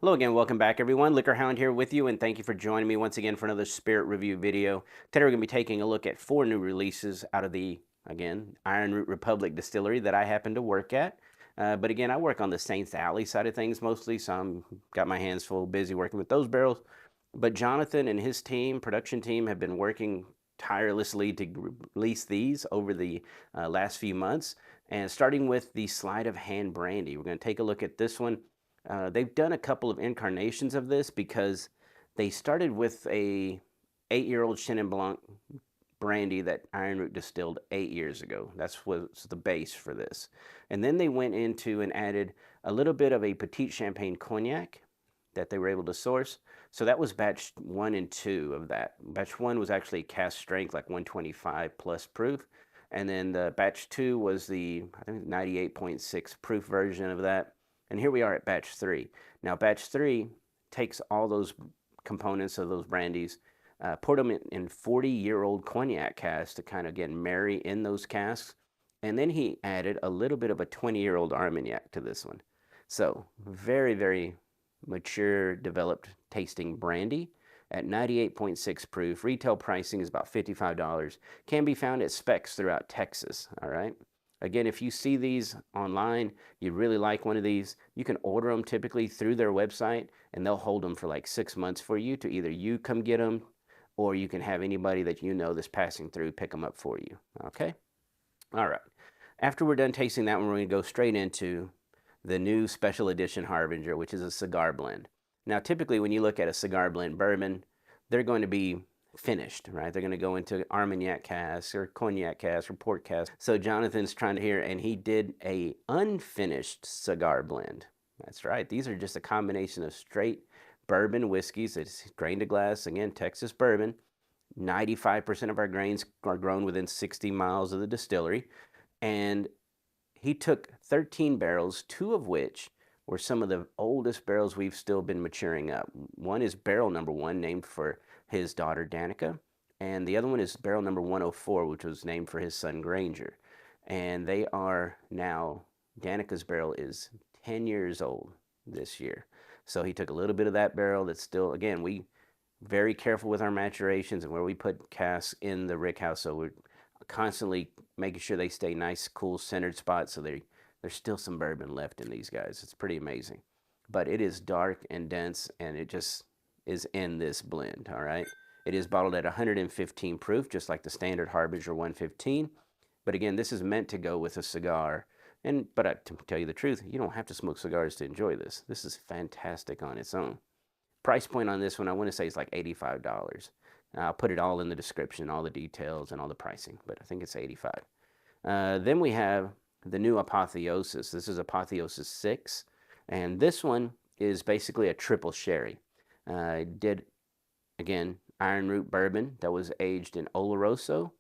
Hello again, welcome back everyone. LiquorHound here with you, and thank you for joining me once again for another spirit review video. Today we're going to be taking a look at 4 new releases out of the, again, Ironroot Republic Distillery that I happen to work at. But again, I work on the Saints Alley side of things mostly, so I'm got my hands full busy working with those barrels. But Jonathan and his team, production team, have been working tirelessly to release these over the last few months. And starting with the Sleight of Hand Brandy, we're going to take a look at this one. They've done a couple of incarnations of this because they started with a 8-year-old Chenin Blanc brandy that Ironroot distilled 8 years ago. That's what's the base for this. And then they went into and added a little bit of a Petit Champagne Cognac that they were able to source. So that was batch 1 and 2 of that. Batch 1 was actually cask strength, like 125 plus proof. And then the batch 2 was the, I think, 98.6 proof version of that. And here we are at batch 3. Now batch 3 takes all those components of those brandies, poured them in 40-year-old cognac casks to kind of get marry in those casks. And then he added a little bit of a 20-year-old Armagnac to this one. So very, very mature, developed tasting brandy at 98.6 proof. Retail pricing is about $55. Can be found at specs throughout Texas, all right? Again, if you see these online, you really like one of these, you can order them typically through their website, and they'll hold them for like 6 months for you to either you come get them, or you can have anybody that you know that's passing through pick them up for you, okay? All right. After we're done tasting that one, we're going to go straight into the new special edition Harbinger, which is a cigar blend. Now, typically when you look at a cigar blend bourbon, they're going to be finished, right? They're going to go into Armagnac casks or cognac casks or port casks. So Jonathan's trying to hear, and he did a unfinished cigar blend. That's right. These are just a combination of straight bourbon whiskeys. It's grain to glass, again, Texas bourbon. 95% of our grains are grown within 60 miles of the distillery. And he took 13 barrels, 2 of which were some of the oldest barrels we've still been maturing up. One is barrel number 1, named for his daughter Danica, and the other one is barrel number 104, which was named for his son Granger. And they are now, Danica's barrel is 10 years old this year. So he took a little bit of that barrel that's still, again, we very careful with our maturations and where we put casks in the rick house, so we're constantly making sure they stay nice, cool, centered spots, so there's still some bourbon left in these guys. It's pretty amazing. But it is dark and dense, and it just is in this blend, all right? It is bottled at 115 proof, just like the standard Harbinger 115. But again, this is meant to go with a cigar. But to tell you the truth, you don't have to smoke cigars to enjoy this. This is fantastic on its own. Price point on this one, I want to say is like $85. I'll put it all in the description, all the details and all the pricing, but I think it's 85. Then we have the new Apotheosis. This is Apotheosis 6, and this one is basically a triple sherry. Did, again, Ironroot bourbon that was aged in Oloroso,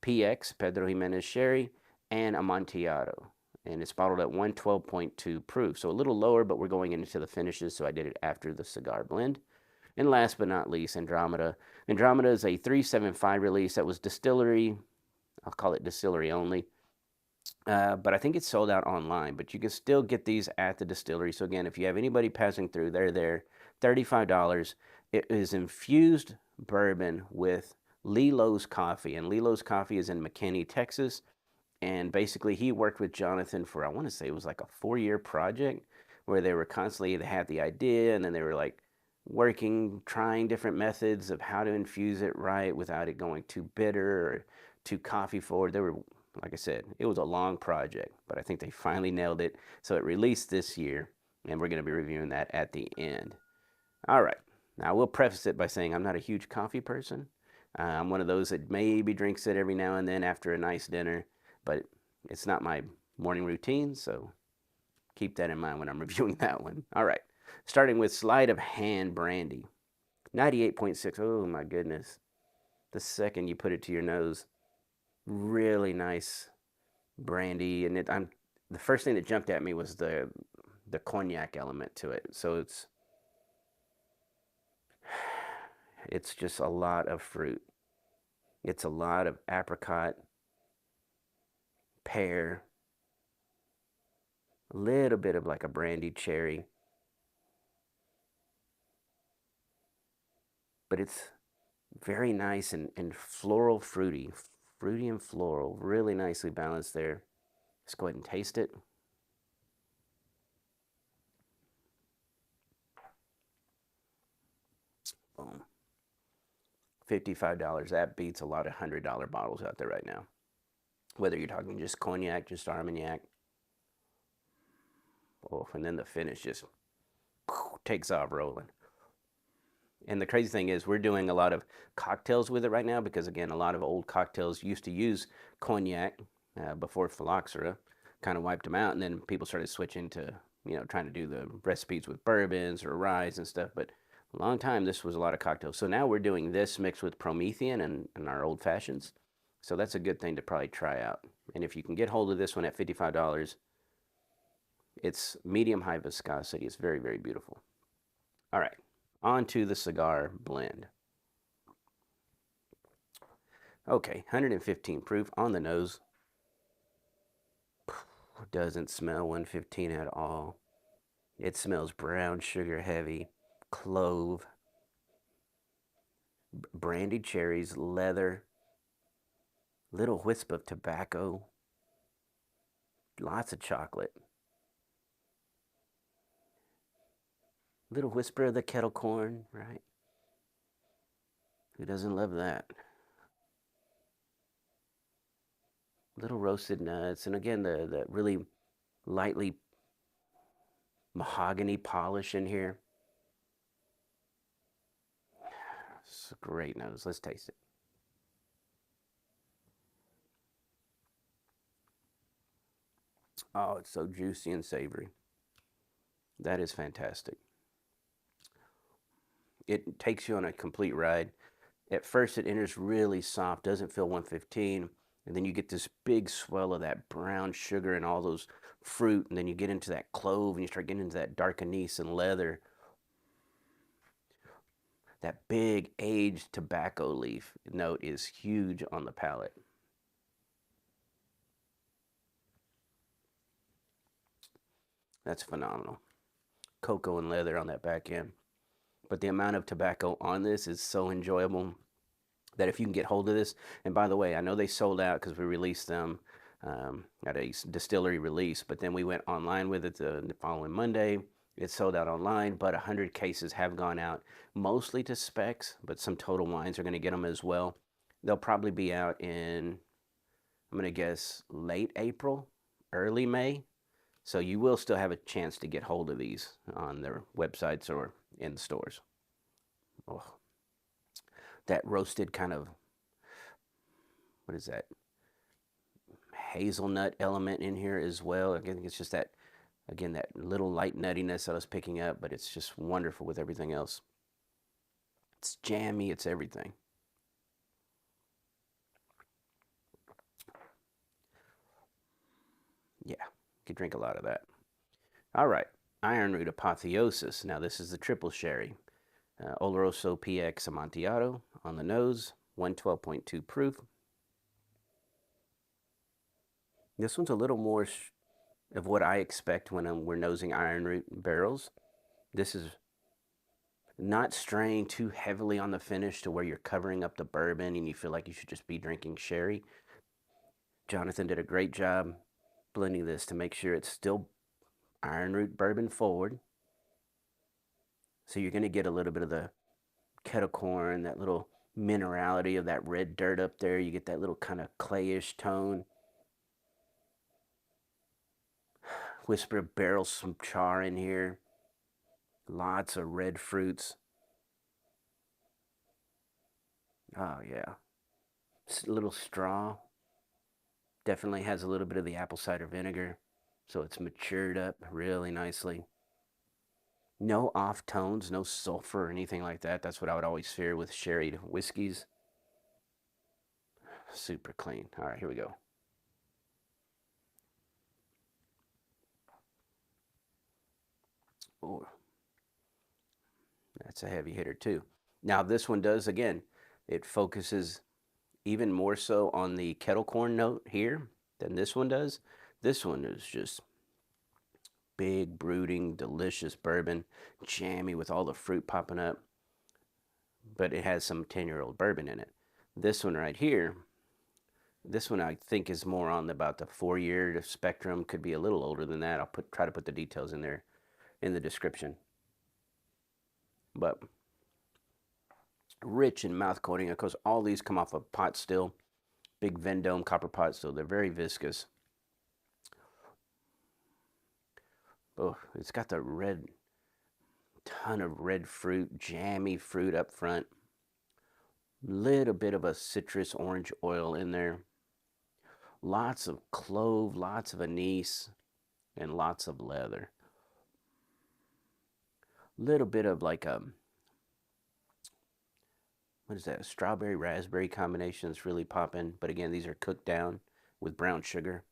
PX, Pedro Jimenez Sherry, and Amontillado. And it's bottled at 112.2 proof, so a little lower, but we're going into the finishes, so I did it after the cigar blend. And last but not least, Andromeda. Andromeda is a 375 release that was distillery, I'll call it distillery only, but I think it's sold out online, but you can still get these at the distillery. So again, if you have anybody passing through, they're there, $35. It is infused bourbon with Lilo's Coffee, and Lilo's Coffee is in McKinney, Texas. And basically he worked with Jonathan for, I want to say it was like a 4-year project where they were constantly, they had the idea and then they were like working, trying different methods of how to infuse it right without it going too bitter or too coffee forward. They were, like I said, it was a long project, but I think they finally nailed it. So it released this year, and we're going to be reviewing that at the end. All right. Now, I will preface it by saying I'm not a huge coffee person. I'm one of those that maybe drinks it every now and then after a nice dinner, but it's not my morning routine, so keep that in mind when I'm reviewing that one. All right. Starting with Sleight of Hand Brandy. 98.6. Oh, my goodness. The second you put it to your nose, really nice brandy, and the first thing that jumped at me was the cognac element to it. So it's just a lot of fruit. It's a lot of apricot, pear, a little bit of like a brandied cherry, but it's very nice and floral fruity. Fruity and floral, really nicely balanced there. Let's go ahead and taste it. Boom. $55. That beats a lot of $100 bottles out there right now. Whether you're talking just cognac, just Armagnac. Oh, and then the finish just takes off rolling. And the crazy thing is we're doing a lot of cocktails with it right now because, again, a lot of old cocktails used to use cognac before phylloxera kind of wiped them out. And then people started switching to, trying to do the recipes with bourbons or ryes and stuff. But a long time, this was a lot of cocktails. So now we're doing this mixed with Promethean and our old fashions. So that's a good thing to probably try out. And if you can get hold of this one at $55, it's medium high viscosity. It's very, very beautiful. All right, on to the cigar blend. Okay, 115 proof on the nose. Doesn't smell 115 at all. It smells brown sugar heavy, clove, brandied cherries, leather, little wisp of tobacco, lots of chocolate, little whisper of the kettle corn, right? Who doesn't love that? Little roasted nuts, and again, the really lightly mahogany polish in here. It's a great nose. Let's taste it. Oh, it's so juicy and savory. That is fantastic. It takes you on a complete ride. At first, it enters really soft, doesn't feel 115, and then you get this big swell of that brown sugar and all those fruit, and then you get into that clove, and you start getting into that dark anise and leather. That big aged tobacco leaf note is huge on the palate. That's phenomenal. Cocoa and leather on that back end. But the amount of tobacco on this is so enjoyable that if you can get hold of this, and by the way, I know they sold out because we released them at a distillery release, but then we went online with it the following Monday. It sold out online, but 100 cases have gone out, mostly to specs, but some Total Wines are going to get them as well. They'll probably be out in, I'm going to guess, late April, early May. So you will still have a chance to get hold of these on their websites or in the stores. Oh, that roasted kind of, what is that? Hazelnut element in here as well. I think it's just that, again, that little light nuttiness that I was picking up, but it's just wonderful with everything else. It's jammy, it's everything. Yeah, could drink a lot of that. All right, Ironroot Apotheosis. Now this is the triple sherry. Oloroso PX Amontillado on the nose, 112.2 proof. This one's a little more of what I expect when we're nosing Ironroot barrels. This is not straying too heavily on the finish to where you're covering up the bourbon and you feel like you should just be drinking sherry. Jonathan did a great job blending this to make sure it's still Ironroot bourbon forward. So you're going to get a little bit of the kettle corn, that little minerality of that red dirt up there. You get that little kind of clayish tone. Whisper of barrel some char in here. Lots of red fruits. Oh, yeah. A little straw. Definitely has a little bit of the apple cider vinegar. So it's matured up really nicely. No off tones, no sulfur or anything like that. That's what I would always fear with sherried whiskeys. Super clean. All right, here we go. Oh, that's a heavy hitter too. Now this one does, again, it focuses even more so on the kettle corn note here than this one does. This one is just big, brooding, delicious bourbon, jammy with all the fruit popping up. but it has some 10-year-old bourbon in it. This one right here, this one I think is more on about the 4-year spectrum. Could be a little older than that. I'll try to put the details in there in the description. But rich in mouth coating. Of course, all these come off a pot still, big Vendome copper pot still. They're very viscous. Oh, it's got the red, ton of red fruit, jammy fruit up front. Little bit of a citrus orange oil in there. Lots of clove, lots of anise, and lots of leather. Little bit of like a, what is that, a strawberry raspberry combination that's really popping. But again, these are cooked down with brown sugar.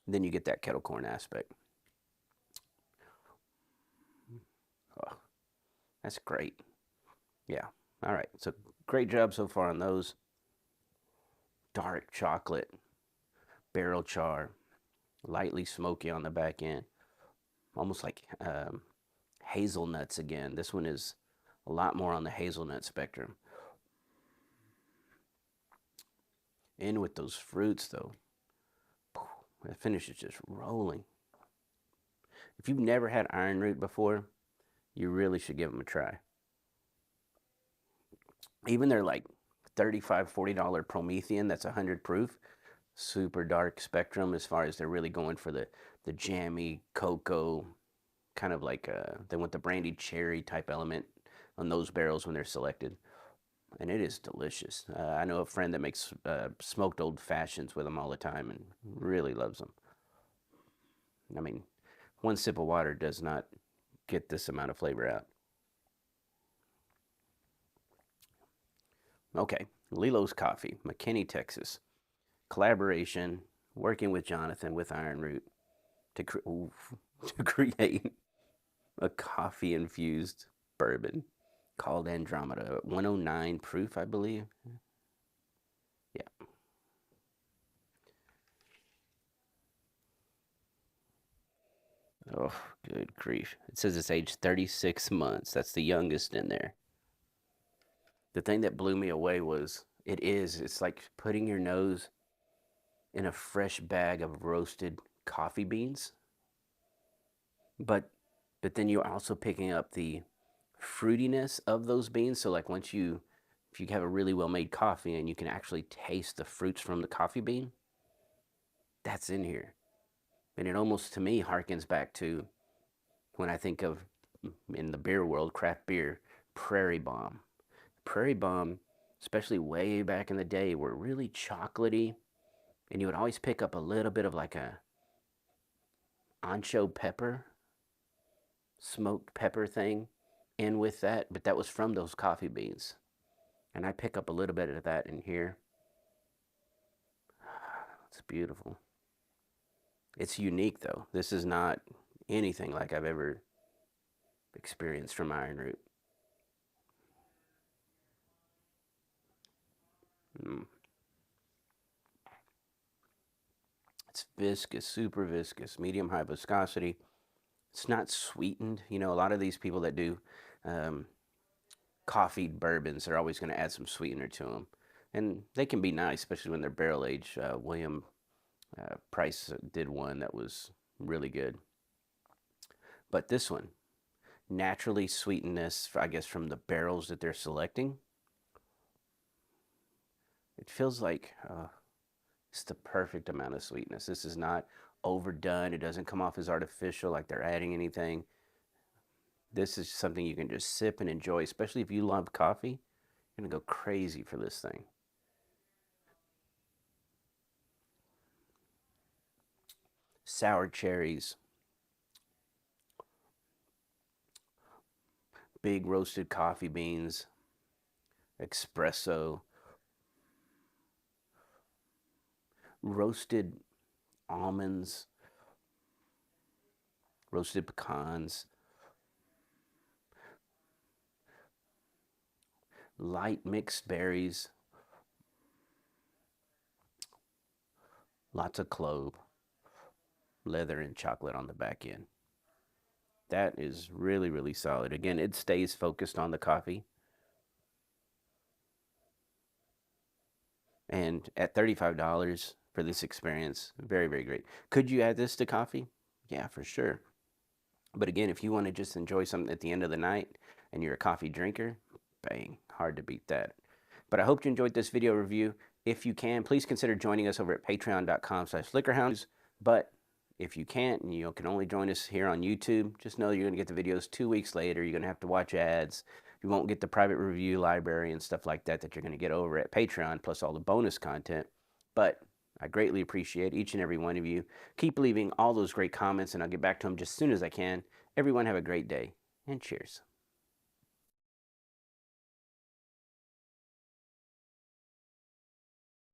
Then you get that kettle corn aspect. Oh, that's great. Yeah. All right. So great job so far on those. Dark chocolate, barrel char, lightly smoky on the back end. Almost like hazelnuts again. This one is a lot more on the hazelnut spectrum. In with those fruits though. That finish is just rolling. If you've never had Ironroot before, you really should give them a try. Even their like $35, $40 Promethean, that's 100 proof, super dark spectrum as far as they're really going for the jammy cocoa, kind of like they want the brandy cherry type element on those barrels when they're selected. And it is delicious. I know a friend that makes smoked old fashions with them all the time and really loves them. I mean, one sip of water does not get this amount of flavor out. Okay, Lilo's Coffee, McKinney, Texas. Collaboration, working with Jonathan with Ironroot to, to create a coffee infused bourbon called Andromeda, 109 proof, I believe. Yeah. Oh, good grief. It says it's aged 36 months. That's the youngest in there. The thing that blew me away was it's like putting your nose in a fresh bag of roasted coffee beans, but then you're also picking up the fruitiness of those beans. So like if you have a really well made coffee and you can actually taste the fruits from the coffee bean, that's in here. And it almost to me harkens back to when I think of in the beer world, craft beer, Prairie Bomb. Prairie Bomb, especially way back in the day, were really chocolatey, and you would always pick up a little bit of like a ancho pepper, smoked pepper thing in with that, but that was from those coffee beans. And I pick up a little bit of that in here. It's beautiful. It's unique though. This is not anything like I've ever experienced from Ironroot. Mm. It's viscous, super viscous, medium high viscosity. It's not sweetened. You know, a lot of these people that do coffee bourbons are always going to add some sweetener to them. And they can be nice, especially when they're barrel aged. William Price did one that was really good. But this one, naturally sweetness, I guess, from the barrels that they're selecting. It feels like it's the perfect amount of sweetness. This is not overdone. It doesn't come off as artificial, like they're adding anything. This is something you can just sip and enjoy, especially if you love coffee. You're going to go crazy for this thing. Sour cherries, big roasted coffee beans, espresso, roasted almonds, roasted pecans, light mixed berries, lots of clove, leather, and chocolate on the back end. That is really, really solid. Again, it stays focused on the coffee. And at $35 for this experience, very, very great. Could you add this to coffee? Yeah, for sure. But again, if you want to just enjoy something at the end of the night and you're a coffee drinker, bang, hard to beat that. But I hope you enjoyed this video review. If you can, please consider joining us over at patreon.com/LiquorHound. But if you can't and you can only join us here on YouTube, just know you're going to get the videos 2 weeks later. You're going to have to watch ads. You won't get the private review library and stuff like that that you're going to get over at Patreon, plus all the bonus content. But I greatly appreciate each and every one of you. Keep leaving all those great comments, and I'll get back to them just as soon as I can. Everyone have a great day, and cheers.